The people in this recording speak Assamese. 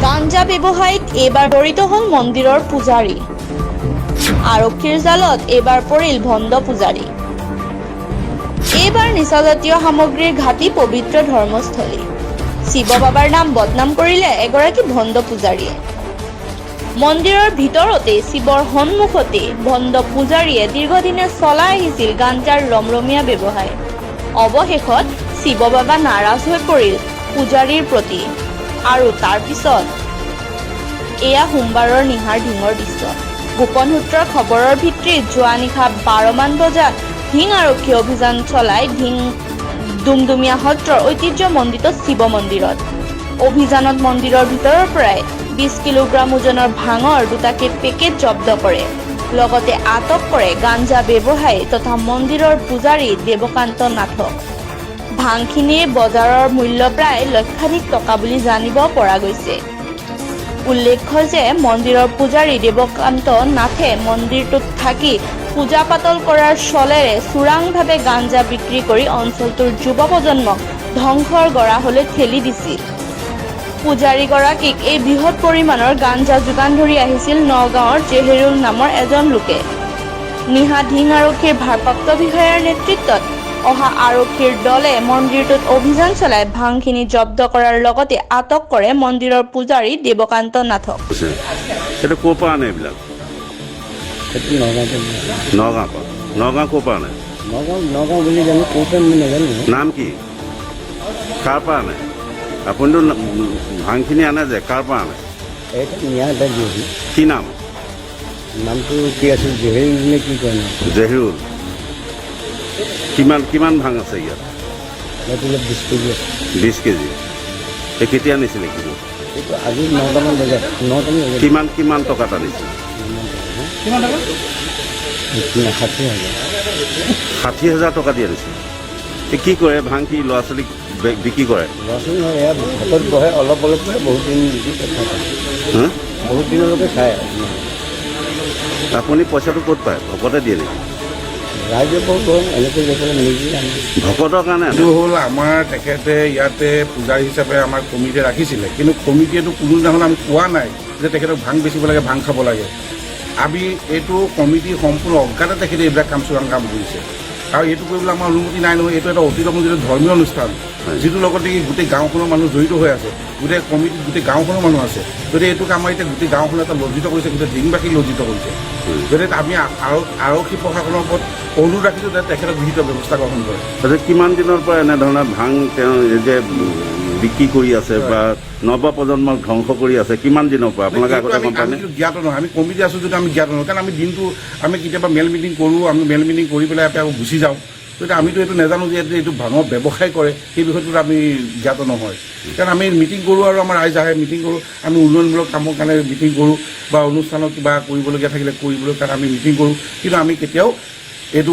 গাঞ্জা ব্যৱসায়ীত এইবাৰ জড়িত হ'ল মন্দিৰৰ পূজাৰী। আৰক্ষীৰ জালত এইবাৰ পৰিল ভণ্ড পূজাৰী। এইবাৰ নিচাজাতীয় সামগ্ৰীৰ ঘাটি পবিত্ৰ ধৰ্মস্থলী। শিৱ বাবাৰ নাম বদনাম কৰিলে এগৰাকী ভণ্ড পূজাৰীয়ে। মন্দিৰৰ ভিতৰতে শিৱৰ সন্মুখতে ভণ্ড পূজাৰীয়ে দীৰ্ঘদিনে চলাই আহিছিল গাঞ্জাৰ ৰমৰমীয়া ব্যৱসায়। অৱশেষত শিৱ বাবা নাৰাজ হৈ পৰিল পূজাৰীৰ প্ৰতি আৰু তাৰ পিছত এয়া সোমবাৰৰ নিশাৰ ঢিঙৰ দৃশ্য। গোপন সূত্ৰৰ খবৰৰ ভিত্তিত যোৱা নিশা 12 মান বজাত ঢিং আৰক্ষী অভিযান চলাই ঢিং ডুমডুমীয়া সত্ৰৰ ঐতিহ্যমণ্ডিত শিৱ মন্দিৰত। অভিযানত মন্দিৰৰ ভিতৰৰ পৰাই 20 কিলোগ্ৰাম ওজনৰ ভাঙৰ 2টা পেকেট জব্দ কৰে। লগতে আটক কৰে গাঞ্জা ব্যৱসায়ী তথা মন্দিৰৰ পূজাৰী দেৱকান্ত নাথক। ভাংখিনিৰ বজাৰৰ মূল্য প্ৰায় লক্ষাধিক টকা বুলি জানিব পৰা গৈছে। উল্লেখ্য যে মন্দিৰৰ পূজাৰী দেৱকান্ত নাথে মন্দিৰটোত থাকি পূজা পাতল কৰাৰ চলেৰে চোৰাংভাৱে গাঞ্জা বিক্ৰী কৰি অঞ্চলটোৰ যুৱ প্ৰজন্মক ধ্বংসৰ গৰাহলৈ ঠেলি দিছিল। পূজাৰীগৰাকীক এই বৃহৎ পৰিমাণৰ গাঞ্জা যোগান ধৰি আহিছিল নগাঁৱৰ জেহেৰুল নামৰ এজন লোকে। নিশা ঢিং আৰক্ষীৰ ভাৰপ্ৰাপ্ত বিষয়াৰ নেতৃত্বত অহা আৰক্ষীৰ দলে মন্দিৰটোত অভিযান চলাই ভাংখিনি জব্দ কৰাৰ লগতে আটক কৰে মন্দিৰৰ পূজাৰী দেৱকান্ত নাথক। এটা ক'ৰ পৰা আনে এইবিলাক? নগাঁও পৰা। নগাঁও ক'ৰ পৰা আনে? নগাঁও বুলি জানো, ক'ৰ পৰা মই নাজানো। নাম কি? কাৰ পৰা আনে? আপুনিতো ভাংখিনি আনে যে, কাৰ পৰা আনে? এইটো মিয়া এটা দিয়েহি। কি নাম? নামটো কি আছিল, জেহেৰুল নে কি কয় নাম? জেহেৰুল। কিমান ভাং আছে ইয়াত? এইটো 20 কেজি আছে। 20 কেজি। এই কেতিয়া আনিছিলে কিলো? এইটো আজি 9টামান বজাত। কিমান টকাত আনিছিল? 60,000 টকা দি আনিছিল। কি কৰে ভাং? কি ল'ৰা ছোৱালীক বিক্ৰী কৰে? ল'ৰা ছোৱালী নহয়, এয়া ভকত বহে অলপ অলপকৈ বহুত দিন বহুত দিনলৈকে খায়। আপুনি পইচাটো ক'ত পায়? ভকতে দিয়ে নেকি? ৰাইজে বহুত এনেকৈ লৈ পেলাই নিজে আনে। ভকতৰ কাৰণে এইটো হ'ল আমাৰ তেখেতে ইয়াতে পূজাৰী হিচাপে আমাৰ কমিটিয়ে ৰাখিছিলে, কিন্তু কমিটিয়েতো কোনোদিনাখন আমি কোৱা নাই যে তেখেতক ভাং বেচিব লাগে, ভাং খাব লাগে। আমি এইটো কমিটি সম্পূৰ্ণ অজ্ঞাতে তেখেতে এইবিলাক চোৰাং কাম কৰিছে। আৰু এইটো কৰিবলৈ আমাৰ অনুমতি নাই নহয়। এইটো এটা অতিক্ৰমণিত ধৰ্মীয় অনুষ্ঠান, যিটোৰ লগতে গোটেই গাঁওখনৰ মানুহ জড়িত হৈ আছে। গোটেই কমিটিত গোটেই গাঁওখনৰ মানুহ আছে। গতিকে এইটোক আমাৰ এতিয়া গোটেই গাঁওখন এটা লজ্জিত কৰিছে, গোটেই ঢিংবাসী লজ্জিত কৰিছে। গতিকে আমি আৰক্ষী প্ৰশাসনৰ ওপৰত অনুৰোধ ৰাখিছোঁ যে তেখেতক বিহিত ব্যৱস্থা গ্ৰহণ কৰে। কিমান দিনৰ পৰা এনেধৰণৰ ভাং তেওঁ যে বিক্ৰী কৰি আছে বা নৱ প্ৰজন্মক ধ্বংস কৰি আছে, কিমান দিনৰ পৰা আপোনালোকে আগতে গম পায়? আমি জ্ঞাত নহয়, আমি কমিটি আছোঁ যদি আমি জ্ঞাত নহয়। কাৰণ আমি দিনটো আমি কেতিয়াবা মেল মিটিং কৰোঁ, আমি মেল মিটিং কৰি পেলাই আকৌ গুচি যাওঁ। গতিকে আমিতো এইটো নাজানো যে এইটো ভাঙৰ ব্যৱসায় কৰে, সেই বিষয়টোত আমি জ্ঞাত নহয়। কাৰণ আমি মিটিং কৰোঁ আৰু আমাৰ ৰাইজ আহে, মিটিং কৰোঁ। আমি উন্নয়নমূলক কামৰ কাৰণে মিটিং কৰোঁ বা অনুষ্ঠানত কিবা কৰিবলগীয়া থাকিলে কৰিবলৈ কাৰণে আমি মিটিং কৰোঁ। কিন্তু আমি কেতিয়াও এইটো